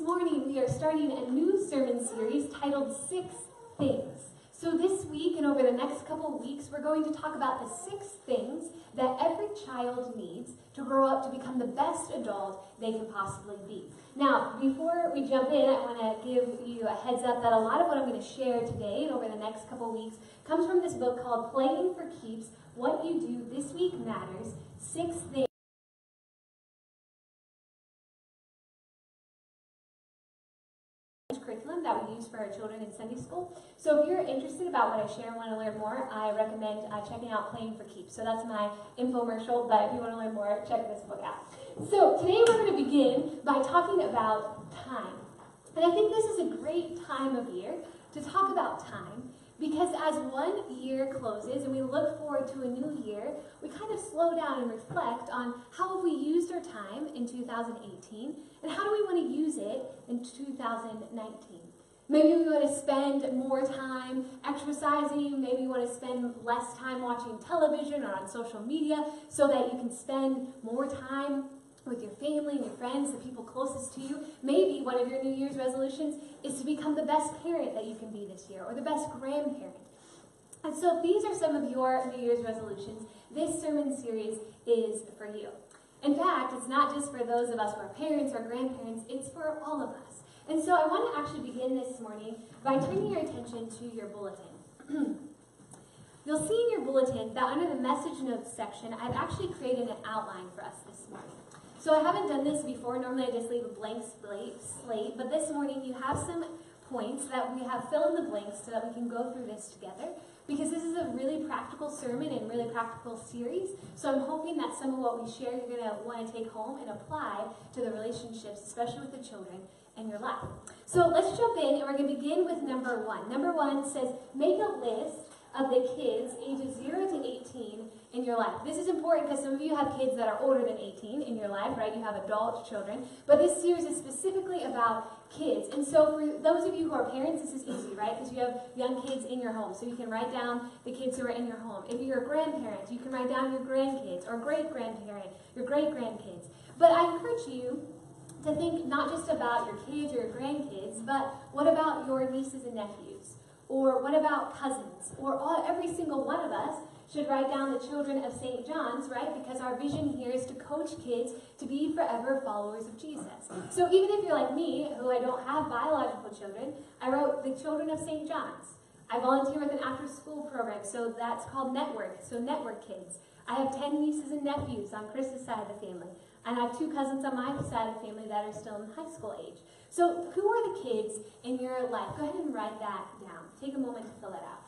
morning we are starting a new sermon series titled 6 Things. So this week and over the next couple of weeks, we're going to talk about the 6 things that every child needs to grow up to become the best adult they can possibly be. Now, before we jump in, I want to give you a heads up that a lot of what I'm going to share today and over the next couple of weeks comes from this book called Playing for Keeps, What You Do This Week Matters, 6 Things curriculum that we use for our children in Sunday school. So if you're interested about what I share and want to learn more, I recommend checking out Playing for Keeps. So that's my infomercial, but if you want to learn more, check this book out. So today we're going to begin by talking about time. And I think this is a great time of year to talk about time because as one year closes and we look forward to a new year, we kind of slow down and reflect on how have we used our time in 2018 and how do we want to use it in 2019. Maybe we want to spend more time exercising, maybe you want to spend less time watching television or on social media so that you can spend more time with your family and your friends, the people closest to you. Maybe one of your New Year's resolutions is to become the best parent that you can be this year or the best grandparent. And so if these are some of your New Year's resolutions, this sermon series is for you. In fact, it's not just for those of us who are parents or grandparents, it's for all of us. And so I want to actually begin this morning by turning your attention to your bulletin. You'll see in your bulletin that under the message notes section, I've actually created an outline for us this morning. So I haven't done this before. Normally I just leave a blank slate, but this morning you have some points that we have fill in the blanks so that we can go through this together, because this is a really practical sermon and really practical series. So I'm hoping that some of what we share you're going to want to take home and apply to the relationships, especially with the children in your life. So let's jump in, and we're going to begin with number 1. Number 1 says, make a list of the kids ages 0 to 18 in your life. This is important because some of you have kids that are older than 18 in your life, right? You have adult children. But this series is specifically about kids. And so for those of you who are parents, this is easy, right? Because you have young kids in your home. So you can write down the kids who are in your home. If you're a grandparent, you can write down your grandkids or great-grandparent, your great-grandkids. But I encourage you to think not just about your kids or your grandkids, but what about your nieces and nephews? Or what about cousins? Or every single one of us should write down the children of St. John's, right? Because our vision here is to coach kids to be forever followers of Jesus. So even if you're like me, who I don't have biological children, I wrote the children of St. John's. I volunteer with an after-school program, so that's called Network, so Network Kids. I have 10 nieces and nephews on Chris's side of the family. And I have 2 cousins on my side of the family that are still in high school age. So who are the kids in your life? Go ahead and write that down. Take a moment to fill it out.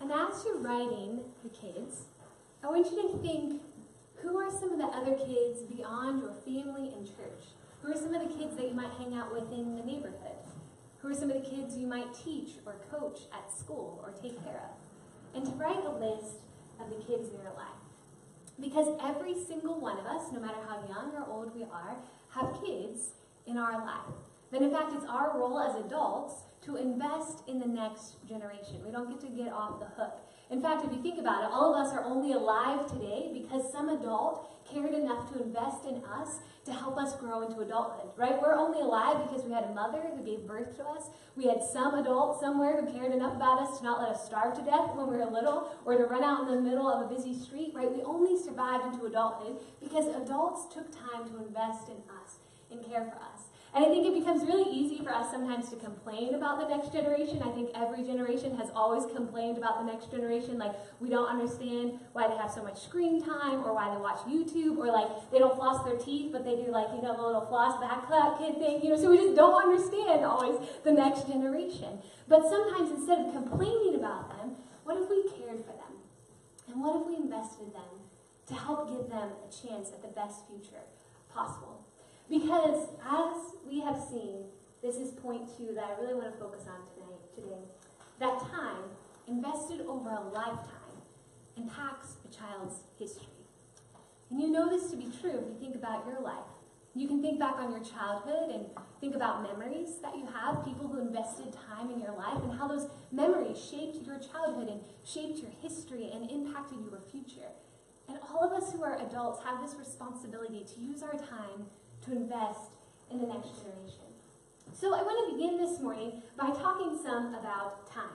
And as you're writing the kids, I want you to think, who are some of the other kids beyond your family and church? Who are some of the kids that you might hang out with in the neighborhood? Who are some of the kids you might teach or coach at school or take care of? And to write a list of the kids in your life. Because every single one of us, no matter how young or old we are, have kids in our life. Then in fact, it's our role as adults to invest in the next generation. We don't get to get off the hook. In fact, if you think about it, all of us are only alive today because some adult cared enough to invest in us to help us grow into adulthood, right? We're only alive because we had a mother who gave birth to us. We had some adult somewhere who cared enough about us to not let us starve to death when we were little or to run out in the middle of a busy street, right? We only survived into adulthood because adults took time to invest in us and care for us. And I think it becomes really easy for us sometimes to complain about the next generation. I think every generation has always complained about the next generation. Like, we don't understand why they have so much screen time or why they watch YouTube or, like, they don't floss their teeth, but they do, like, the little floss back kid thing, so we just don't understand always the next generation. But sometimes instead of complaining about them, what if we cared for them? And what if we invested in them to help give them a chance at the best future possible? Because as we have seen, this is point 2 that I really want to focus on today, that time invested over a lifetime impacts a child's history. And you know this to be true if you think about your life. You can think back on your childhood and think about memories that you have, people who invested time in your life, and how those memories shaped your childhood and shaped your history and impacted your future. And all of us who are adults have this responsibility to use our time to invest in the next generation. So I want to begin this morning by talking some about time.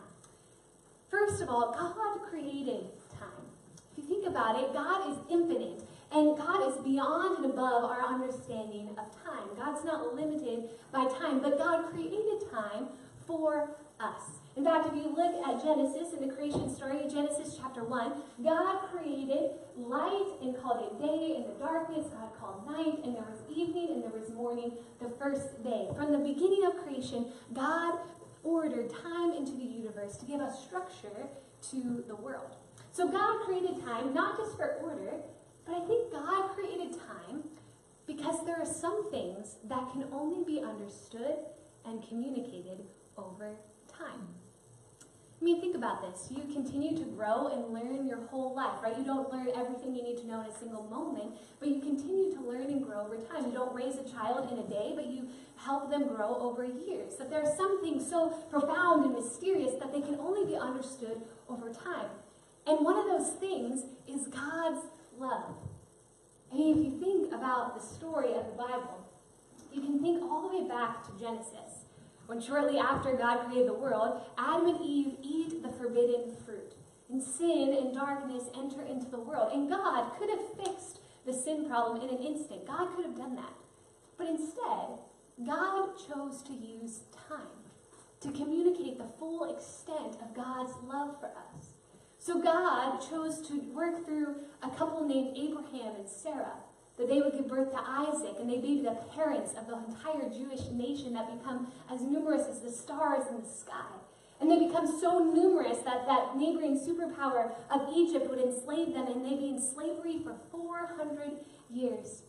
First of all, God created time. If you think about it, God is infinite, and God is beyond and above our understanding of time. God's not limited by time, but God created time for us. In fact, if you look at Genesis, in the creation story, Genesis chapter 1, God created light and called it day, and the darkness God called night, and there was evening and there was morning the first day. From the beginning of creation, God ordered time into the universe to give us structure to the world. So God created time, not just for order, but I think God created time because there are some things that can only be understood and communicated over time. I mean, think about this. You continue to grow and learn your whole life, right? You don't learn everything you need to know in a single moment, but you continue to learn and grow over time. You don't raise a child in a day, but you help them grow over years. That there are some things so profound and mysterious that they can only be understood over time. And one of those things is God's love. I mean, if you think about the story of the Bible, you can think all the way back to Genesis, when shortly after God created the world, Adam and Eve eat the forbidden fruit, and sin and darkness enter into the world. And God could have fixed the sin problem in an instant. God could have done that. But instead, God chose to use time to communicate the full extent of God's love for us. So God chose to work through a couple named Abraham and Sarah, that they would give birth to Isaac, and they'd be the parents of the entire Jewish nation that become as numerous as the stars in the sky. And they become so numerous that that neighboring superpower of Egypt would enslave them, and they'd be in slavery for 400 years.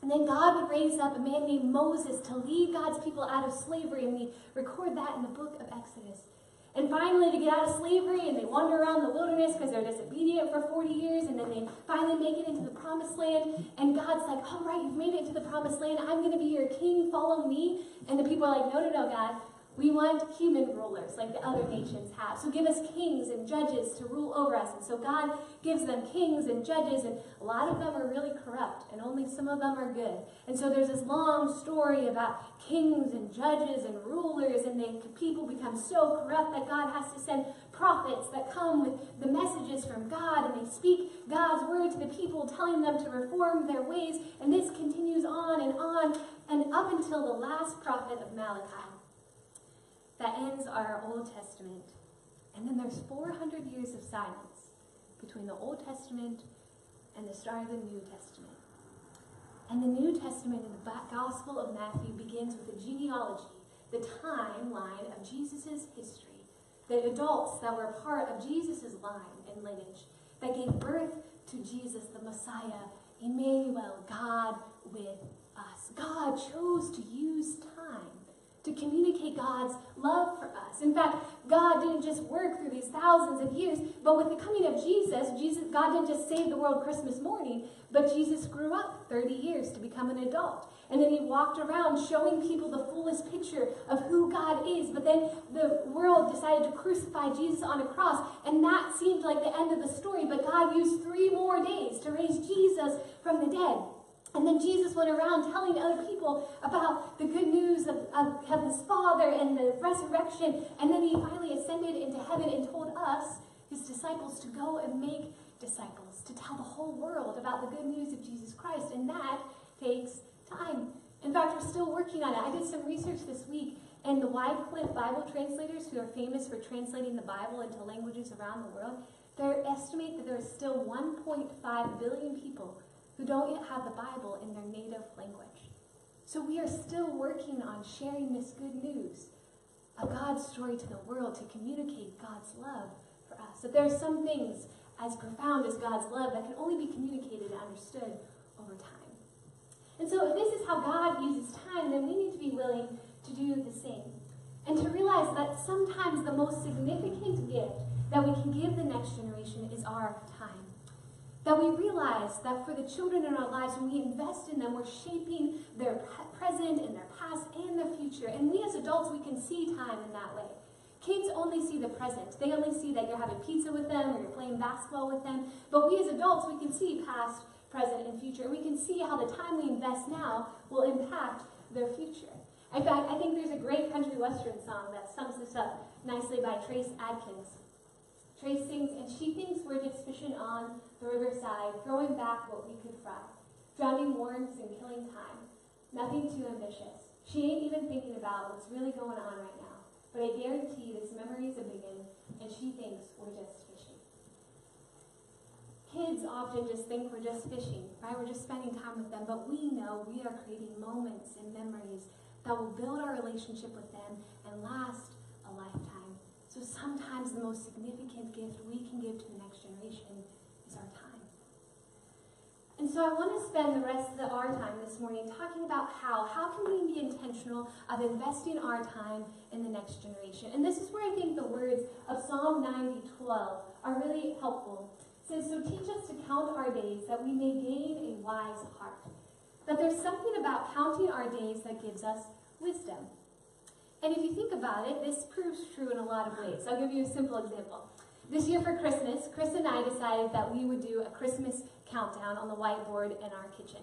And then God would raise up a man named Moses to lead God's people out of slavery, and we record that in the book of Exodus. And finally, to get out of slavery, and they wander around the wilderness because they're disobedient for 40 years, and then they finally make it into the promised land, and God's like, all right, you've made it into the promised land, I'm going to be your king, follow me. And the people are like, no, God, we want human rulers like the other nations have. So give us kings and judges to rule over us. And so God gives them kings and judges, and a lot of them are really corrupt, and only some of them are good. And so there's this long story about kings and judges and rulers, and the people become so corrupt that God has to send prophets that come with the messages from God, and they speak God's word to the people, telling them to reform their ways. And this continues on, and up until the last prophet of Malachi. That ends our Old Testament. And then there's 400 years of silence between the Old Testament and the start of the New Testament. And the New Testament in the Gospel of Matthew begins with a genealogy, the timeline of Jesus' history, the adults that were part of Jesus' line and lineage that gave birth to Jesus, the Messiah, Emmanuel, God with us. God chose to use time to communicate God's love for us. In fact, God didn't just work through these thousands of years, but with the coming of Jesus, God didn't just save the world Christmas morning, but Jesus grew up 30 years to become an adult. And then he walked around showing people the fullest picture of who God is. But then the world decided to crucify Jesus on a cross, and that seemed like the end of the story, but God used 3 more days to raise Jesus from the dead. And then Jesus went around telling other people about the good news of his Father and the resurrection. And then he finally ascended into heaven and told us, his disciples, to go and make disciples, to tell the whole world about the good news of Jesus Christ. And that takes time. In fact, we're still working on it. I did some research this week, and the Wycliffe Bible translators, who are famous for translating the Bible into languages around the world, they estimate that there is still 1.5 billion people who don't yet have the Bible in their native language. So we are still working on sharing this good news of God's story to the world, to communicate God's love for us. That there are some things as profound as God's love that can only be communicated and understood over time. And so if this is how God uses time, then we need to be willing to do the same. And to realize that sometimes the most significant gift that we can give the next generation is our time. That we realize that for the children in our lives, when we invest in them, we're shaping their present and their past and their future. And we as adults, we can see time in that way. Kids only see the present. They only see that you're having pizza with them or you're playing basketball with them. But we as adults, we can see past, present, and future. We can see how the time we invest now will impact their future. In fact, I think there's a great country western song that sums this up nicely by Trace Adkins. Trace sings, and she thinks we're just fishing on the riverside, throwing back what we could fry, drowning worms and killing time. Nothing too ambitious. She ain't even thinking about what's really going on right now. But I guarantee this memory's a big one, and she thinks we're just fishing. Kids often just think we're just fishing, right? We're just spending time with them, but we know we are creating moments and memories that will build our relationship with them and last a lifetime. So sometimes the most significant gift we can give to the next generation is our time. And so I want to spend the rest of our time this morning talking about how can we be intentional of investing our time in the next generation. And this is where I think the words of Psalm 90:12 are really helpful. It says, so teach us to count our days that we may gain a wise heart. That there's something about counting our days that gives us wisdom. And if you think about it, this proves true in a lot of ways. I'll give you a simple example. This year for Christmas, Chris and I decided that we would do a Christmas countdown on the whiteboard in our kitchen.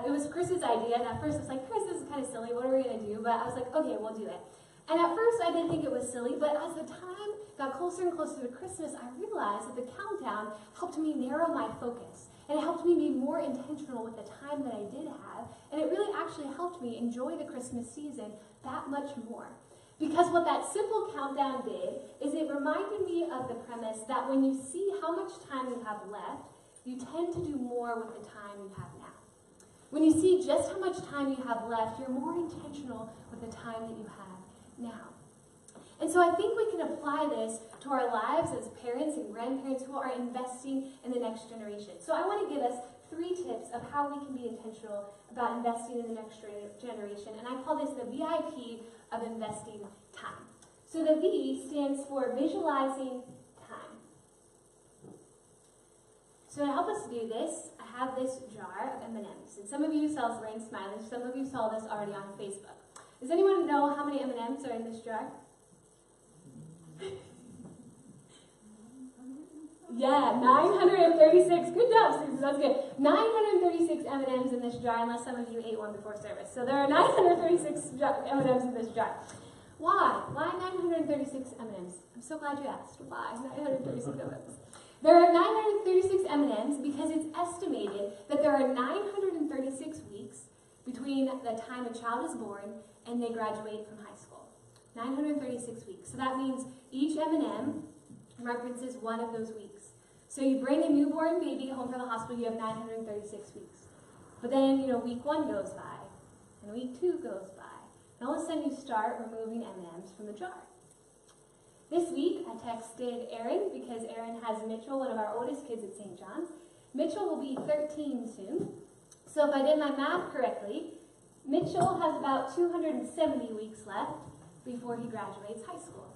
It was Chris's idea, and at first I was like, Chris, this is kind of silly, what are we going to do? But I was like, okay, we'll do it. And at first I didn't think it was silly, but as the time got closer and closer to Christmas, I realized that the countdown helped me narrow my focus. And it helped me be more intentional with the time that I did have. And it really actually helped me enjoy the Christmas season that much more. Because what that simple countdown did is it reminded me of the premise that when you see how much time you have left, you tend to do more with the time you have now. When you see just how much time you have left, you're more intentional with the time that you have now. And so I think we can apply this to our lives as parents and grandparents who are investing in the next generation. So I want to give us 3 tips of how we can be intentional about investing in the next generation. And I call this the VIP of investing time. So the V stands for visualizing time. So to help us do this, I have this jar of M&Ms. And some of you saw Lorraine smiling. Some of you saw this already on Facebook. Does anyone know how many M&Ms are in this jar? Yeah, 936. Good job, Susan. That's good. 936 M&Ms in this jar, unless some of you ate one before service. So there are 936 M&Ms in this jar. Why? Why 936 M&Ms? I'm so glad you asked. Why 936 M&Ms? There are 936 M&Ms because it's estimated that there are 936 weeks between the time a child is born and they graduate from high school. 936 weeks. So that means each M&M references one of those weeks. So you bring a newborn baby home from the hospital, you have 936 weeks. But then, week 1 goes by, and week 2 goes by. And all of a sudden you start removing M&Ms from the jar. This week, I texted Erin, because Erin has Mitchell, one of our oldest kids at St. John's. Mitchell will be 13 soon. So if I did my math correctly, Mitchell has about 270 weeks left before he graduates high school.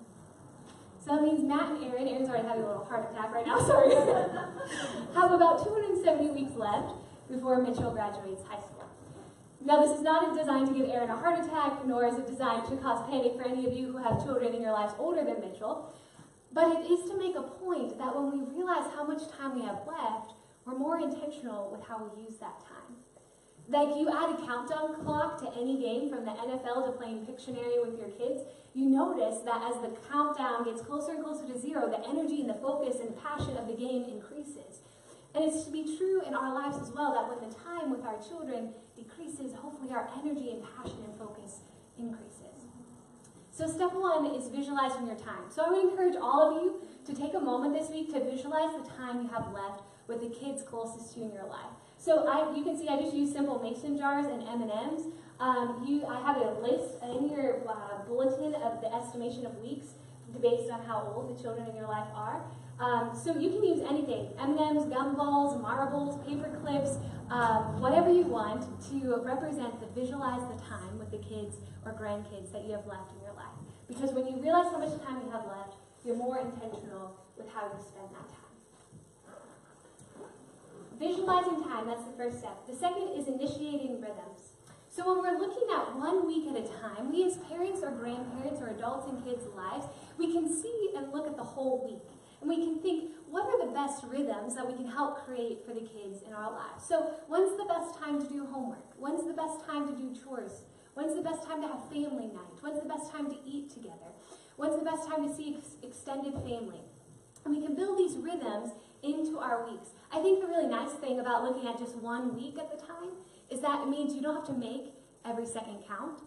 So that means Matt and Erin's already having a little heart attack right now, sorry, have about 270 weeks left before Mitchell graduates high school. Now, this is not designed to give Erin a heart attack, nor is it designed to cause panic for any of you who have children in your lives older than Mitchell, but it is to make a point that when we realize how much time we have left, we're more intentional with how we use that time. Like you add a countdown clock to any game, from the NFL to playing Pictionary with your kids, you notice that as the countdown gets closer and closer to 0, the energy and the focus and passion of the game increases. And it's to be true in our lives as well, that when the time with our children decreases, hopefully our energy and passion and focus increases. So step 1 is visualizing your time. So I would encourage all of you to take a moment this week to visualize the time you have left with the kids closest to you in your life. So you can see I just use simple mason jars and M&Ms. I have a list in your bulletin of the estimation of weeks based on how old the children in your life are. So you can use anything, M&Ms, gumballs, marbles, paper clips, whatever you want to represent visualize the time with the kids or grandkids that you have left in your life. Because when you realize how much time you have left, you're more intentional with how you spend that time. Visualizing time, that's the first step. The second is initiating rhythms. So when we're looking at 1 week at a time, we as parents or grandparents or adults in kids' lives, we can see and look at the whole week. And we can think, what are the best rhythms that we can help create for the kids in our lives? So when's the best time to do homework? When's the best time to do chores? When's the best time to have family night? When's the best time to eat together? When's the best time to see extended family? And we can build these rhythms into our weeks. I think the really nice thing about looking at just 1 week at the time is that it means you don't have to make every second count.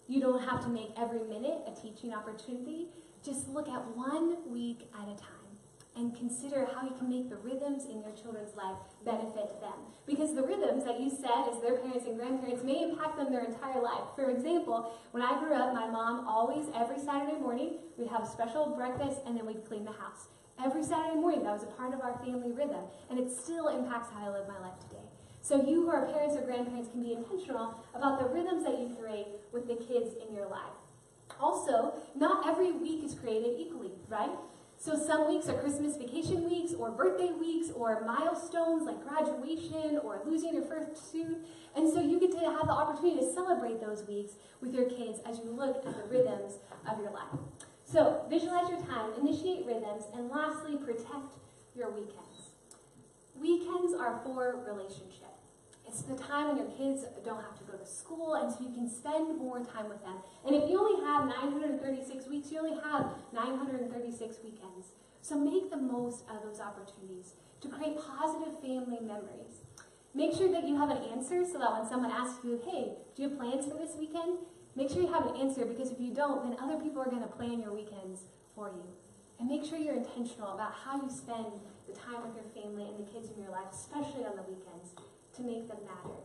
You don't have to make every minute a teaching opportunity. Just look at 1 week at a time and consider how you can make the rhythms in your children's life benefit them. Because the rhythms that you set as their parents and grandparents may impact them their entire life. For example, when I grew up, my mom always, every Saturday morning, we'd have a special breakfast and then we'd clean the house. Every Saturday morning, that was a part of our family rhythm, and it still impacts how I live my life today. So you who are parents or grandparents can be intentional about the rhythms that you create with the kids in your life. Also, not every week is created equally, right? So some weeks are Christmas vacation weeks or birthday weeks or milestones like graduation or losing your first tooth. And so you get to have the opportunity to celebrate those weeks with your kids as you look at the rhythms of your life. So visualize your time, initiate rhythms, and lastly, protect your weekends. Weekends are for relationship. It's the time when your kids don't have to go to school, and so you can spend more time with them. And if you only have 936 weeks, you only have 936 weekends. So make the most of those opportunities to create positive family memories. Make sure that you have an answer so that when someone asks you, hey, do you have plans for this weekend? Make sure you have an answer, because if you don't, then other people are going to plan your weekends for you. And make sure you're intentional about how you spend the time with your family and the kids in your life, especially on the weekends, to make them matter.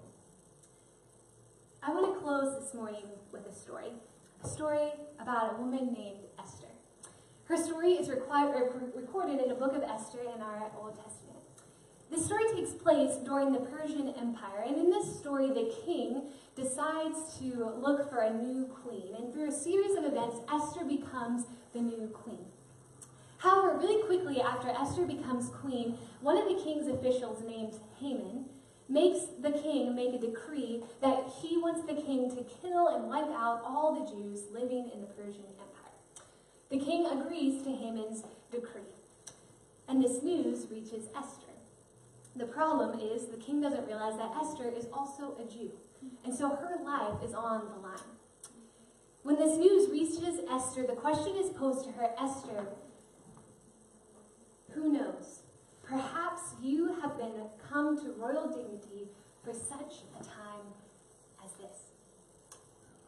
I want to close this morning with a story about a woman named Esther. Her story is recorded in the book of Esther in our Old Testament. This story takes place during the Persian Empire, and in this story, the king decides to look for a new queen, and through a series of events, Esther becomes the new queen. However, really quickly after Esther becomes queen, one of the king's officials named Haman makes the king make a decree that he wants the king to kill and wipe out all the Jews living in the Persian Empire. The king agrees to Haman's decree, and this news reaches Esther. The problem is the king doesn't realize that Esther is also a Jew, and so her life is on the line. When this news reaches Esther, the question is posed to her, Esther, who knows? Perhaps you have come to royal dignity for such a time as this.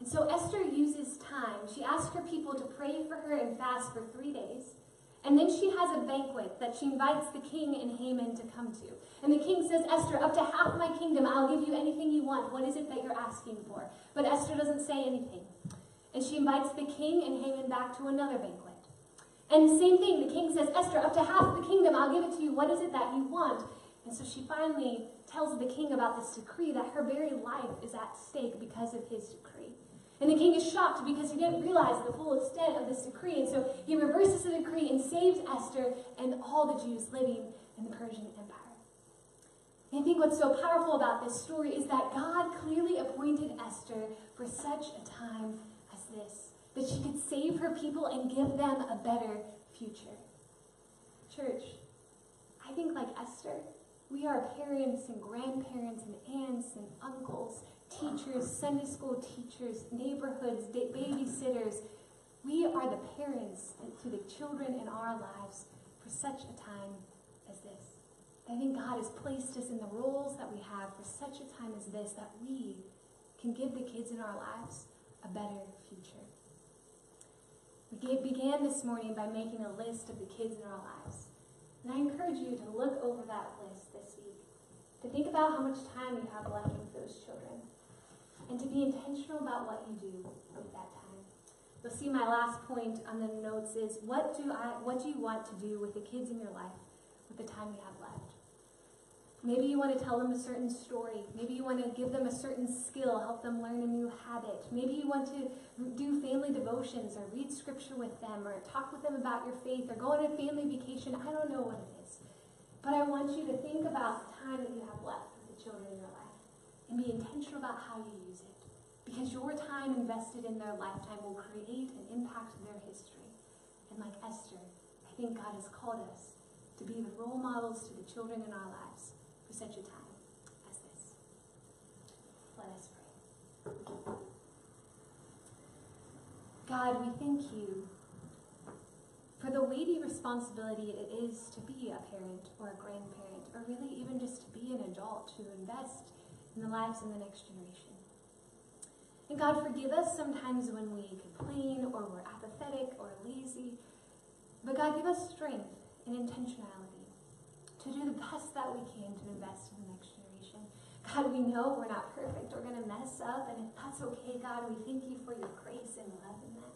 And so Esther uses time. She asks her people to pray for her and fast for 3 days. And then she has a banquet that she invites the king and Haman to come to. And the king says, Esther, up to half my kingdom, I'll give you anything you want. What is it that you're asking for? But Esther doesn't say anything. And she invites the king and Haman back to another banquet. And the same thing, the king says, Esther, up to half the kingdom, I'll give it to you. What is it that you want? And so she finally tells the king about this decree, that her very life is at stake because of his decree. And the king is shocked because he didn't realize the full extent of this decree. And so he reverses the decree and saves Esther and all the Jews living in the Persian Empire. And I think what's so powerful about this story is that God clearly appointed Esther for such a time as this, that she could save her people and give them a better future. Church, I think like Esther, we are parents and grandparents and aunts and uncles, teachers, Sunday school teachers, neighborhoods, babysitters. We are the parents to the children in our lives for such a time as this. I think God has placed us in the roles that we have for such a time as this, that we can give the kids in our lives a better future. We began this morning by making a list of the kids in our lives. And I encourage you to look over that list this week, to think about how much time you have left with those children, and to be intentional about what you do with that time. You'll see my last point on the notes is, what do you want to do with the kids in your life with the time you have left? Maybe you want to tell them a certain story. Maybe you want to give them a certain skill, help them learn a new habit. Maybe you want to do family devotions or read scripture with them or talk with them about your faith or go on a family vacation. I don't know what it is. But I want you to think about the time that you have left with the children in your life and be intentional about how you use it. Because your time invested in their lifetime will create and impact their history. And like Esther, I think God has called us to be the role models to the children in our lives for such a time as this. Let us pray. God, we thank you for the weighty responsibility it is to be a parent or a grandparent, or really even just to be an adult, to invest in the lives of the next generation. And God, forgive us sometimes when we complain or we're apathetic or lazy. But God, give us strength and intentionality to do the best that we can to invest in the next generation. God, we know we're not perfect. We're going to mess up, and if that's okay, God, we thank you for your grace and love in that.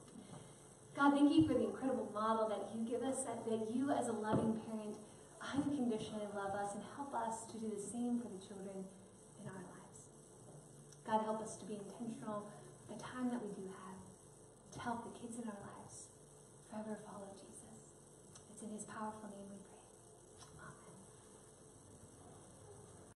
God, thank you for the incredible model that you give us, that you as a loving parent unconditionally love us and help us to do the same for the children in our lives. God, help us to be intentional with the time that we do have to help the kids in our lives forever follow Jesus. It's in his powerful name